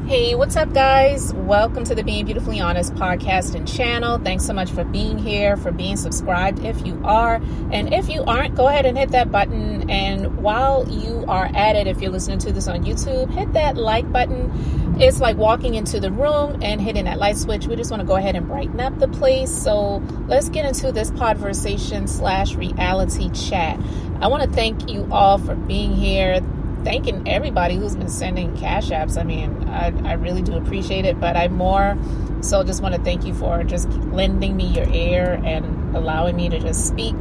Hey, what's up, guys? Welcome to the Being Beautifully Honest podcast and channel. Thanks so much for being here, for being subscribed if you are. And if you aren't, go ahead and hit that button. And while you are at it, if you're listening to this on YouTube, hit that like button. It's like walking into the room and hitting that light switch. We just want to go ahead and brighten up the place. So let's get into this podversation/reality chat. I want to thank you all for being here. Thanking everybody who's been sending cash apps. I mean, I really do appreciate it, but I more so just want to thank you for just lending me your ear and allowing me to just speak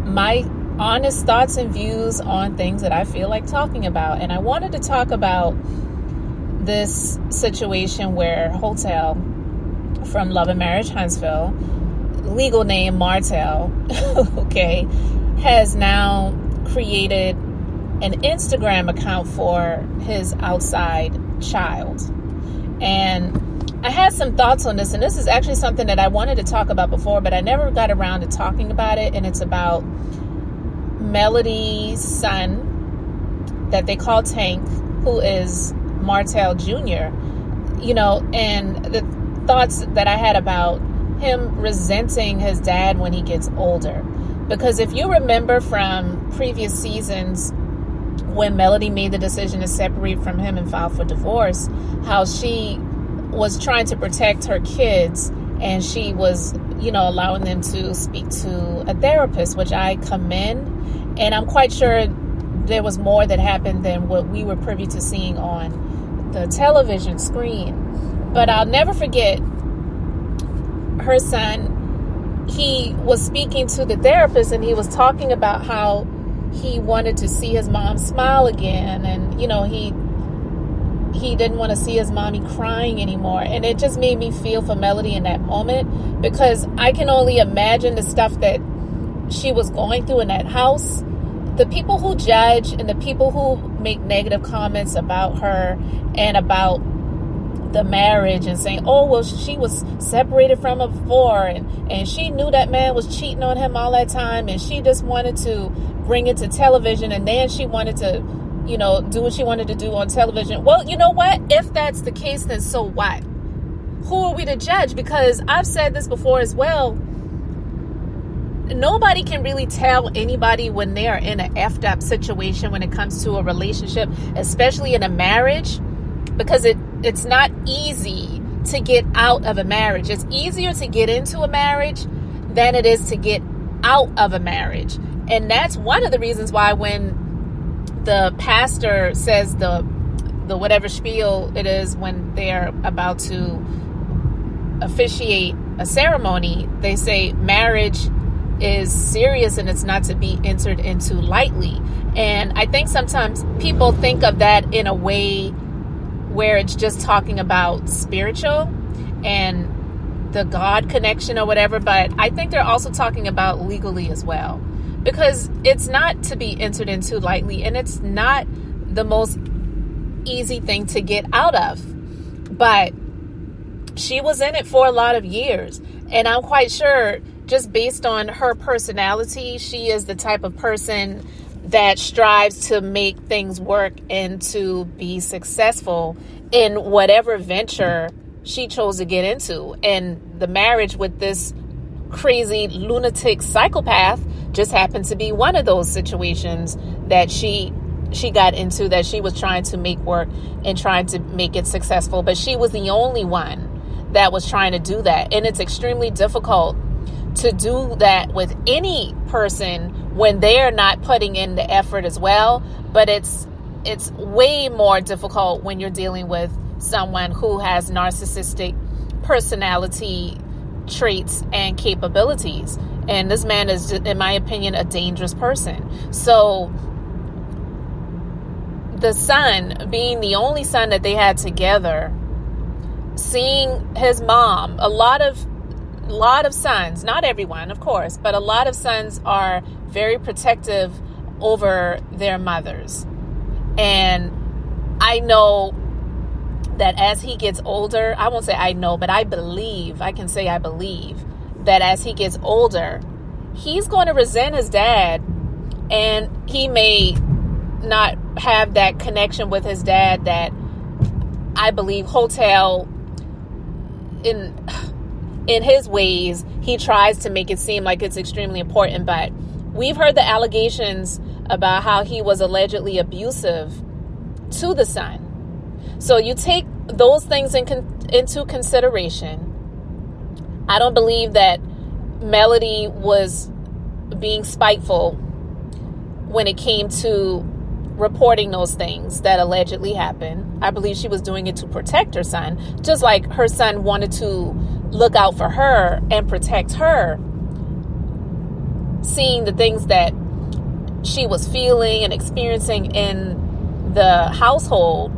my honest thoughts and views on things that I feel like talking about. And I wanted to talk about this situation where Martell from Love and Marriage Huntsville, legal name Martell, okay, has now created an Instagram account for his outside child. And I had some thoughts on this, and this is actually something that I wanted to talk about before, but I never got around to talking about it. And it's about Melody's son that they call Tank, who is Martell Jr., and the thoughts that I had about him resenting his dad when he gets older. Because if you remember from previous seasons, when Melody made the decision to separate from him and file for divorce, how she was trying to protect her kids, and she was, allowing them to speak to a therapist, which I commend. And I'm quite sure there was more that happened than what we were privy to seeing on the television screen. But I'll never forget her son. He was speaking to the therapist, and he was talking about how he wanted to see his mom smile again, and he didn't want to see his mommy crying anymore. And it just made me feel for Melody in that moment, because I can only imagine the stuff that she was going through in that house. The people who judge and the people who make negative comments about her and about the marriage and saying, oh, well, she was separated from him before, and she knew that man was cheating on him all that time, and she just wanted to bring it to television, and then she wanted to, do what she wanted to do on television. Well, you know what? If that's the case, then so what? Who are we to judge? Because I've said this before as well. Nobody can really tell anybody when they are in an effed up situation when it comes to a relationship, especially in a marriage, because it's not easy to get out of a marriage. It's easier to get into a marriage than it is to get out of a marriage. And that's one of the reasons why when the pastor says the whatever spiel it is when they're about to officiate a ceremony, they say marriage is serious and it's not to be entered into lightly. And I think sometimes people think of that in a way where it's just talking about spiritual and the God connection or whatever, but I think they're also talking about legally as well, because it's not to be entered into lightly, and it's not the most easy thing to get out of. But she was in it for a lot of years, and I'm quite sure, just based on her personality, she is the type of person that strives to make things work and to be successful in whatever venture she chose to get into. And the marriage with this crazy lunatic psychopath just happened to be one of those situations that she got into, that she was trying to make work and trying to make it successful. But she was the only one that was trying to do that. And it's extremely difficult to do that with any person when they're not putting in the effort as well. But it's way more difficult when you're dealing with someone who has narcissistic personality traits and capabilities. And this man is, in my opinion, a dangerous person. So the son, being the only son that they had together, seeing his mom, a lot of sons, not everyone, of course, but a lot of sons are very protective over their mothers. And I know that as he gets older, I won't say I know, but I believe that as he gets older, he's going to resent his dad, and he may not have that connection with his dad that I believe Hotel, in his ways, he tries to make it seem like it's extremely important, but we've heard the allegations about how he was allegedly abusive to the son. So you take those things into consideration. I don't believe that Melody was being spiteful when it came to reporting those things that allegedly happened. I believe she was doing it to protect her son, just like her son wanted to look out for her and protect her, seeing the things that she was feeling and experiencing in the household.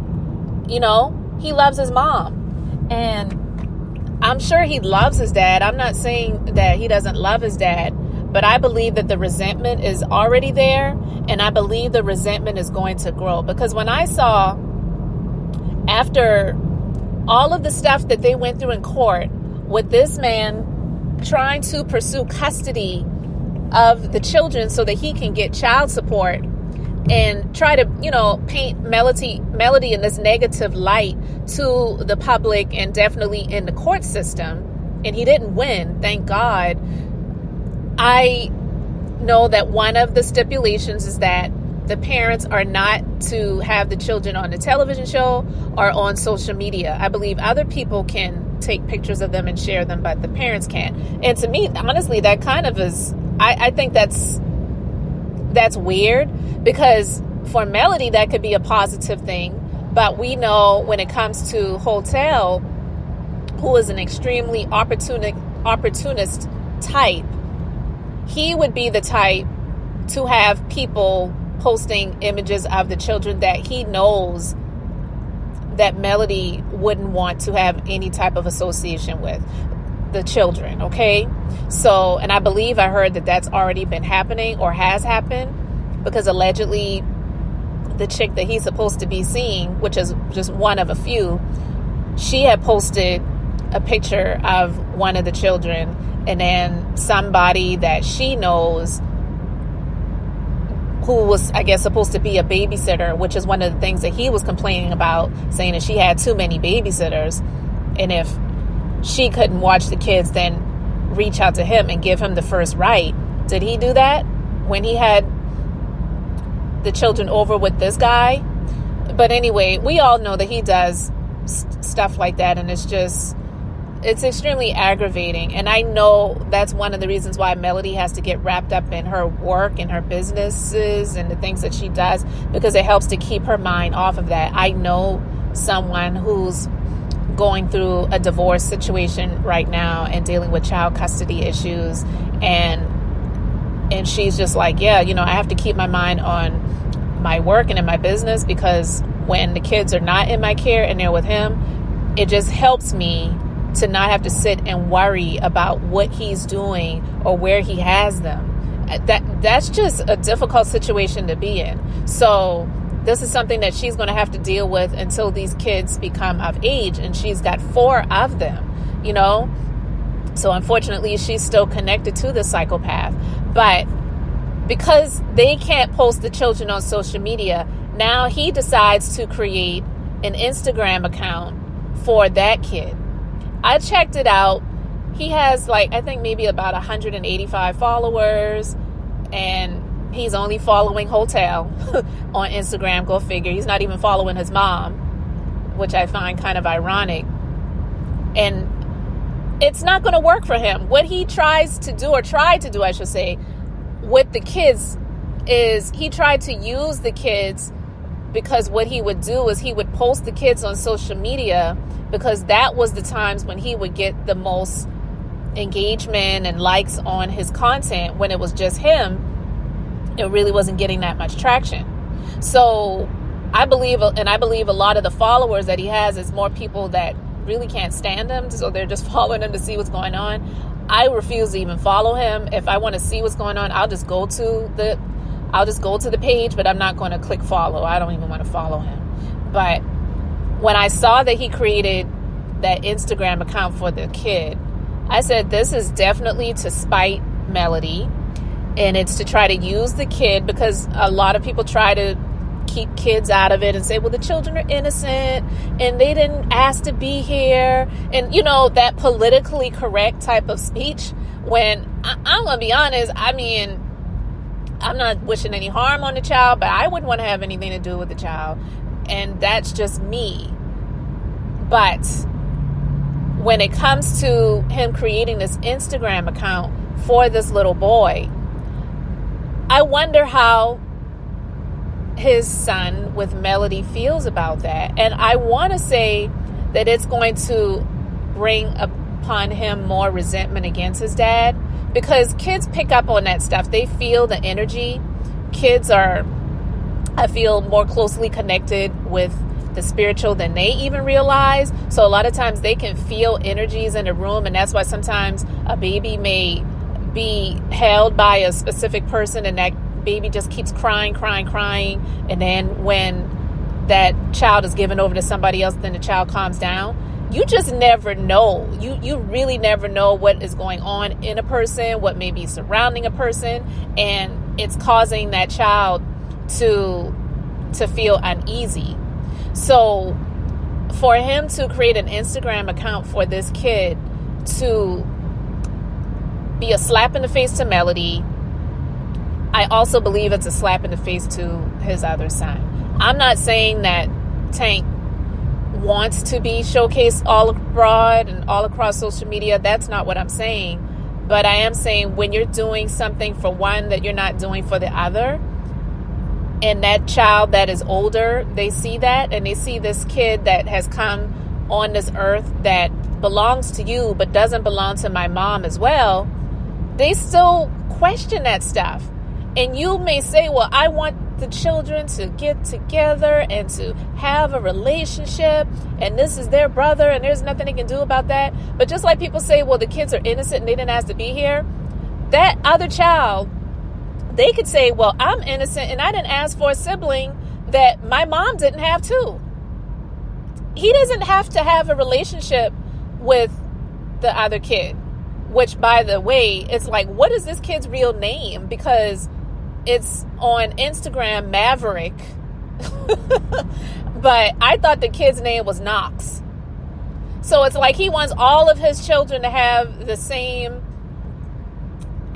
You know, he loves his mom, and I'm sure he loves his dad. I'm not saying that he doesn't love his dad, but I believe that the resentment is already there, and I believe the resentment is going to grow. Because when I saw, after all of the stuff that they went through in court, with this man trying to pursue custody of the children so that he can get child support, and try to, paint Melody in this negative light to the public and definitely in the court system, and he didn't win, thank God. I know that one of the stipulations is that the parents are not to have the children on the television show or on social media. I believe other people can take pictures of them and share them, but the parents can't. And to me, honestly, that kind of is, I think that's weird, because for Melody, that could be a positive thing. But we know when it comes to Hotel, who is an extremely opportunist type, he would be the type to have people posting images of the children that he knows that Melody wouldn't want to have any type of association with the children, okay? So, and I believe I heard that that's already been happening or has happened, because allegedly the chick that he's supposed to be seeing, which is just one of a few, she had posted a picture of one of the children, and then somebody that she knows, who was, I guess, supposed to be a babysitter, which is one of the things that he was complaining about, saying that she had too many babysitters, and if she couldn't watch the kids, then reach out to him and give him the first right. Did he do that when he had the children over with this guy? But anyway, we all know that he does stuff like that, and it's extremely aggravating. And I know that's one of the reasons why Melody has to get wrapped up in her work and her businesses and the things that she does, because it helps to keep her mind off of that. I know someone who's going through a divorce situation right now and dealing with child custody issues, and she's just like, I have to keep my mind on my work and in my business, because when the kids are not in my care and they're with him, it just helps me to not have to sit and worry about what he's doing or where he has them. That's just a difficult situation to be in. So this is something that she's going to have to deal with until these kids become of age, and she's got 4 of them, So unfortunately, she's still connected to the psychopath. But because they can't post the children on social media, now he decides to create an Instagram account for that kid. I checked it out. He has I think maybe about 185 followers, and he's only following Hotel on Instagram. Go figure. He's not even following his mom, which I find kind of ironic. And it's not going to work for him. What he tried to do, I should say, with the kids is he tried to use the kids, because what he would do is he would post the kids on social media, because that was the times when he would get the most engagement and likes on his content. When it was just him, it really wasn't getting that much traction. So I believe a lot of the followers that he has is more people that really can't stand him, so they're just following him to see what's going on. I refuse to even follow him. If I want to see what's going on, I'll just go to the page, but I'm not going to click follow. I don't even want to follow him. But when I saw that he created that Instagram account for the kid, I said, this is definitely to spite Melody, and it's to try to use the kid, because a lot of people try to keep kids out of it and say, well, the children are innocent and they didn't ask to be here. And, that politically correct type of speech, when I'm going to be honest, I mean, I'm not wishing any harm on the child, but I wouldn't want to have anything to do with the child. And that's just me. But when it comes to him creating this Instagram account for this little boy, I wonder how his son with Melody feels about that. And I want to say that it's going to bring upon him more resentment against his dad, because kids pick up on that stuff. They feel the energy. Kids are, I feel, more closely connected with the spiritual than they even realize. So a lot of times they can feel energies in the room, and that's why sometimes a baby may be held by a specific person and that baby just keeps crying, and then when that child is given over to somebody else, then the child calms down. You just never know. You really never know what is going on in a person, what may be surrounding a person, and it's causing that child to feel uneasy. So for him to create an Instagram account for this kid to be a slap in the face to Melody, I also believe it's a slap in the face to his other son. I'm not saying that Tank wants to be showcased all abroad and all across social media. That's not what I'm saying. But I am saying when you're doing something for one that you're not doing for the other, and that child that is older, they see that, and they see this kid that has come on this earth that belongs to you but doesn't belong to my mom as well, they still question that stuff. And you may say, well, I want the children to get together and to have a relationship, and this is their brother and there's nothing they can do about that. But just like people say, well, the kids are innocent and they didn't ask to be here, that other child, they could say, well, I'm innocent and I didn't ask for a sibling that my mom didn't have too. He doesn't have to have a relationship with the other kid, which, by the way, it's like, what is this kid's real name? Because it's on Instagram, Maverick. But I thought the kid's name was Knox. So it's like he wants all of his children to have the same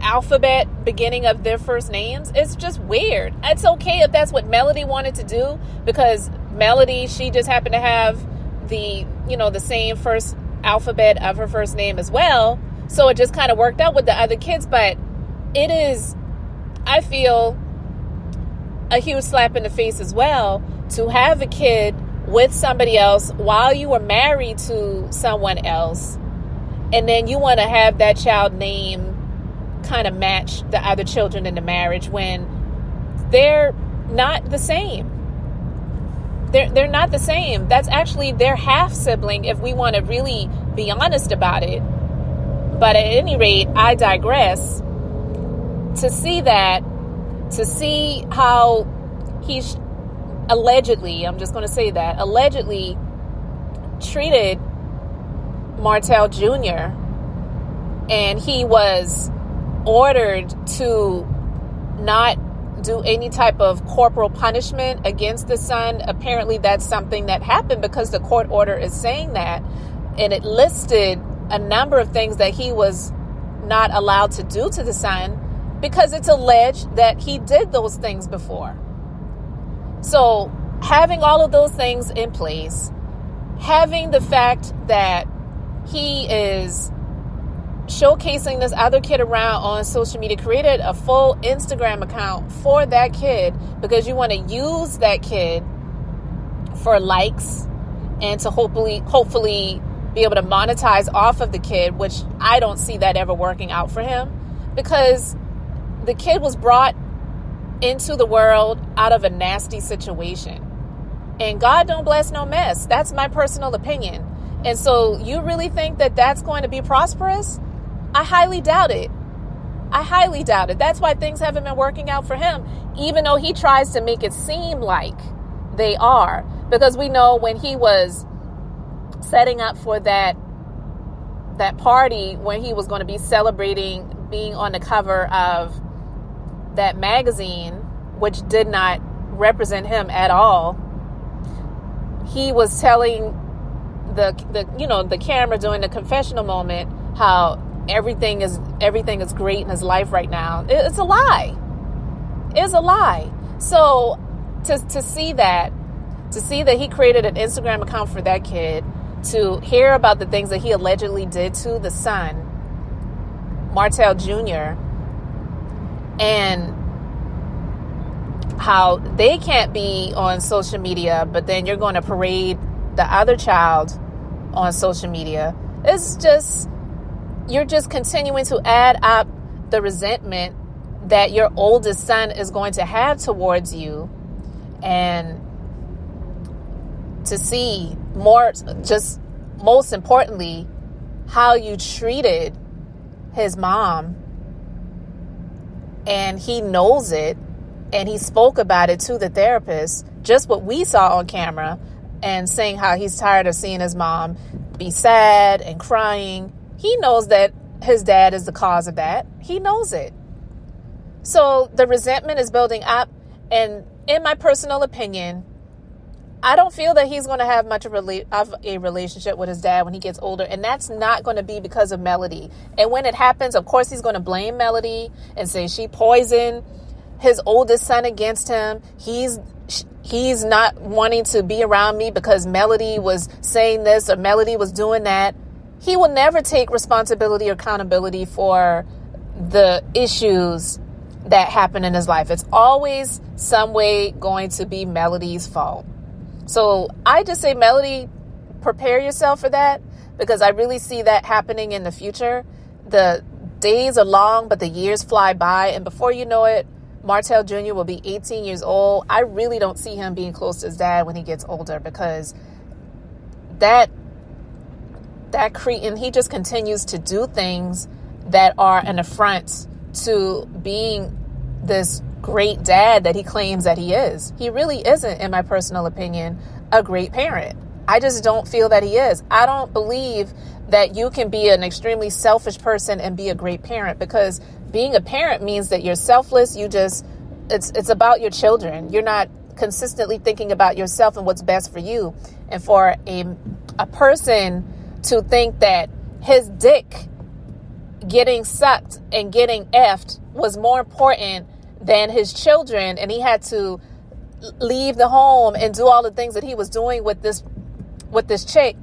alphabet beginning of their first names. It's just weird. It's okay if that's what Melody wanted to do, because Melody, she just happened to have the same first alphabet of her first name as well. So it just kind of worked out with the other kids. But it is, I feel, a huge slap in the face as well to have a kid with somebody else while you were married to someone else, and then you want to have that child name kind of match the other children in the marriage when they're not the same. They're not the same. That's actually their half sibling if we want to really be honest about it. But at any rate, I digress. To see that, to see how he's allegedly, I'm just going to say that, allegedly treated Martell Jr., and he was ordered to not do any type of corporal punishment against the son. Apparently that's something that happened because the court order is saying that, and it listed a number of things that he was not allowed to do to the son because it's alleged that he did those things before. So having all of those things in place, having the fact that he is showcasing this other kid around on social media, created a full Instagram account for that kid because you want to use that kid for likes and to hopefully be able to monetize off of the kid, which I don't see that ever working out for him, because the kid was brought into the world out of a nasty situation, and God don't bless no mess. That's my personal opinion. And so you really think that that's going to be prosperous? I highly doubt it. That's why things haven't been working out for him, even though he tries to make it seem like they are. Because we know when he was setting up for that party, when he was going to be celebrating being on the cover of that magazine, which did not represent him at all. He was telling the camera during the confessional moment how everything is great in his life right now. It's a lie. It's a lie. So to see that he created an Instagram account for that kid, to hear about the things that he allegedly did to the son, Martell Jr., and how they can't be on social media, but then you're going to parade the other child on social media. It's just, you're just continuing to add up the resentment that your oldest son is going to have towards you. And to see most importantly, how you treated his mom, and he knows it, and he spoke about it to the therapist, just what we saw on camera, and saying how he's tired of seeing his mom be sad and crying. He knows that his dad is the cause of that. He knows it. So the resentment is building up, and in my personal opinion, I don't feel that he's going to have much of a relationship with his dad when he gets older. And that's not going to be because of Melody. And when it happens, of course, he's going to blame Melody and say she poisoned his oldest son against him. He's not wanting to be around me because Melody was saying this or Melody was doing that. He will never take responsibility or accountability for the issues that happen in his life. It's always some way going to be Melody's fault. So I just say, Melody, prepare yourself for that, because I really see that happening in the future. The days are long, but the years fly by. And before you know it, Martell Jr. will be 18 years old. I really don't see him being close to his dad when he gets older, because and he just continues to do things that are an affront to being this great dad that he claims that he is. He really isn't, in my personal opinion, a great parent. I just don't feel that he is. I don't believe that you can be an extremely selfish person and be a great parent, because being a parent means that you're selfless. It's about your children. You're not consistently thinking about yourself and what's best for you. And for a person to think that his dick getting sucked and getting effed was more important than his children, and he had to leave the home and do all the things that he was doing with this chick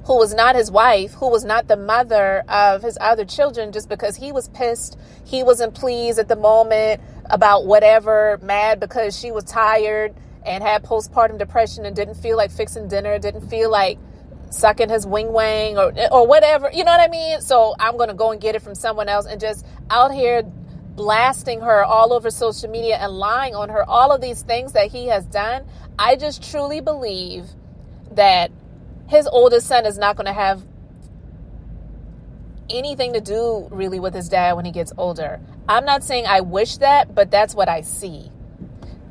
who was not his wife, who was not the mother of his other children, just because he was pissed, he wasn't pleased at the moment about whatever, mad because she was tired and had postpartum depression and didn't feel like fixing dinner, didn't feel like sucking his wing wang or whatever, you know what I mean? So I'm going to go and get it from someone else, and just out here blasting her all over social media and lying on her, all of these things that he has done. I just truly believe that his oldest son is not going to have anything to do really with his dad when he gets older. I'm not saying I wish that, but that's what I see.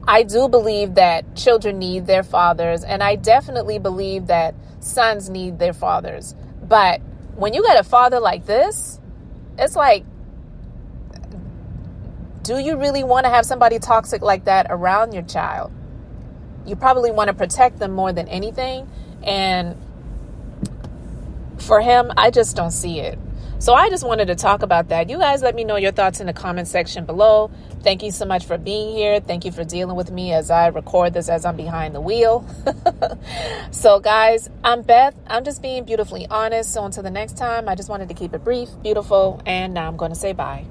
I do believe that children need their fathers, and I definitely believe that sons need their fathers. But when you got a father like this, it's like, do you really want to have somebody toxic like that around your child? You probably want to protect them more than anything. And for him, I just don't see it. So I just wanted to talk about that. You guys let me know your thoughts in the comment section below. Thank you so much for being here. Thank you for dealing with me as I record this as I'm behind the wheel. So guys, I'm Beth. I'm just being beautifully honest. So until the next time, I just wanted to keep it brief, beautiful, and now I'm going to say bye.